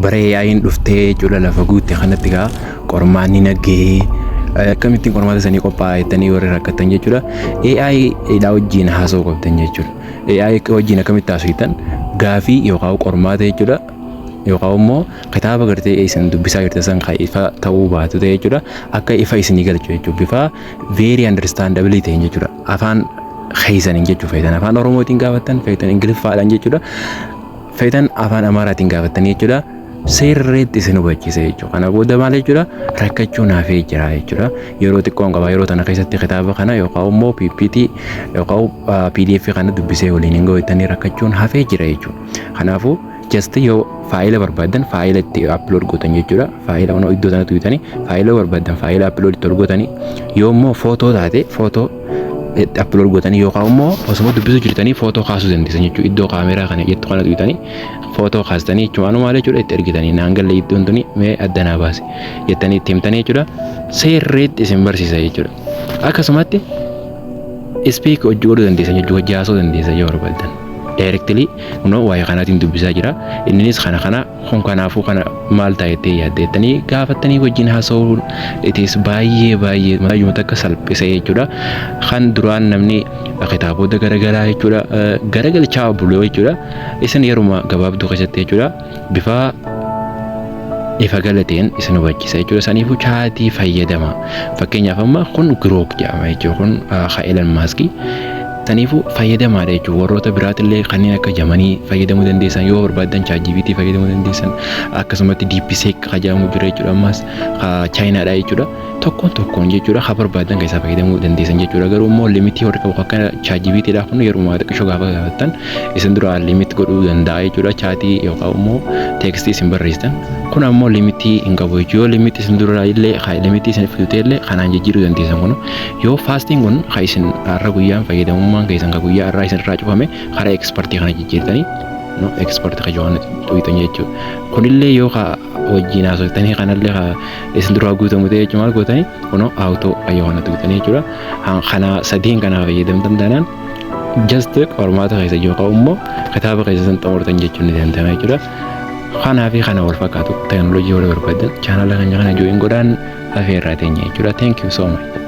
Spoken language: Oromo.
baree yaa'iin dhuftee jechuudha lafa guutte kanatti gaa qormaanni nagee akkamittiin qormaata sanii qophaa'ettanii warri rakkatan jechuudha. AI dha wajjin haasa'uu qabdan jechuudha. AI wajjin akkamitti haasa'uutan gaafii yookaan qormaata jechuudha. Yookaan immoo kitaaba gartee isin dubbisaa jirtan san kan ifa ta'uu baatu ta'e jechuudha. Akka ifa isinii galchu jechuudha. Bifa very understandable ta'e jechuudha. Afaan keessaniin jechuudha. Feetan afaan Oromootiin gaafattan, feetan Ingiliffaadhaan jechuudha. Feetan afaan Amaaraatiin gaafattan jechuudha. Sirriitti isin hubachiisa jechuudha. Kana booda maal jechuudha? Rakkachuu naafee jira jechuudha. Yeroo xiqqoon qaba yeroo tana keessatti kitaaba kana yookaan immoo PPT yookaan PDF kana dubbisee waliin hin goottanii rakkachuun hafee jira jechuudha. Kanaafuu just yoo faayila barbaadan faayila itti upload gootan jechuudha. Faayila ono iddoo sanatti bitanii faayila barbaadan faayila upload itti gootanii yoo immoo footoo taate footoo upload gootanii yookaan immoo osoo dubbisuu jirtanii footoo kaasuu dandeessan jechuudha. Iddoo kaameraa kana jettu kana bitanii footoo kaastanii jechuudha. Maal jechuudha itti ergitanii naangalee iddoon tuni mee addanaa baase jettanii itti himtanii jechuudha. Sirriitti isin barsiisa jechuudha. Akkasumatti speak hojii godhuu dandeessan jechuudha. Hojii haasoo dandeessan yoo barbaadan. Directly waa'ee kanaatiin dubbisaa jira. Innis kana kanaafuu kana maal ta'ettee yaaddeettanii gaafattanii wajjin haasa'uun itis baay'ee maayyoota akka salphisa jechuudha. Kan duraan namni kitaabota garaagaraa jechuudha garagalchaa buluu jechuudha. Isin yeruma gabaabduu keessatti jechuudha bifa ifa galateen isin hubachiisa jechuudha. Saniifuu chaatii fayyadama. Fakkeenyaaf amma kun Grok jedhama jechuudha. Kun Elon Musk saniifuu fayyadamaadha jechuudha. Warroota biraatillee kanneen akka Gemini fayyadamuu dandeessan yoo barbaadan ChatGPT fayyadamuu dandeessan akkasumatti DeepSeek jedhamu jira jechuudha. Ammas Chinaadha jechuudha. Tokkoon jechuudha ha barbaadan keessaa fayyadamuu dandeessan jechuudha. Garuu immoo limitii warra qabu akka ChatGPT dha kun yeroo xiqqoo gaafa gaafattan isin dura limit godhuu danda'a jechuudha. Chaatii yookaan immoo tekstii isin barreessitan kun ammoo limitii hin qabu jechuudha. Limitii isin dura illee limitii isin fidutee illee kanaan jijjiiruu dandeessan kun yoo fasting kun ha isin har'a guyyaan fayyadamummaan keessan ka guyyaa irraa isin irraa cufame karaa ekspertii kana jijjiirtanii ekspertii ka johan tuwitan jechuudha. Kunillee yoo wajjin haasoftan kanallee isin dura guutamu ta'e jechuudha maal gootanii kuno auto ayyaana tuwitan jechuudha. Kana sadiin kana fayyadamtan taanaan just qormaata keessa yookaan immoo kitaaba keessa san xumurtan jechuun ni danda'ama jechuudha. Kanaa fi kana wal fakkaatu teknooloojii wal barbaadan chaanala kana join godhaan afeerraa teenya jechuudha. Thank you so much.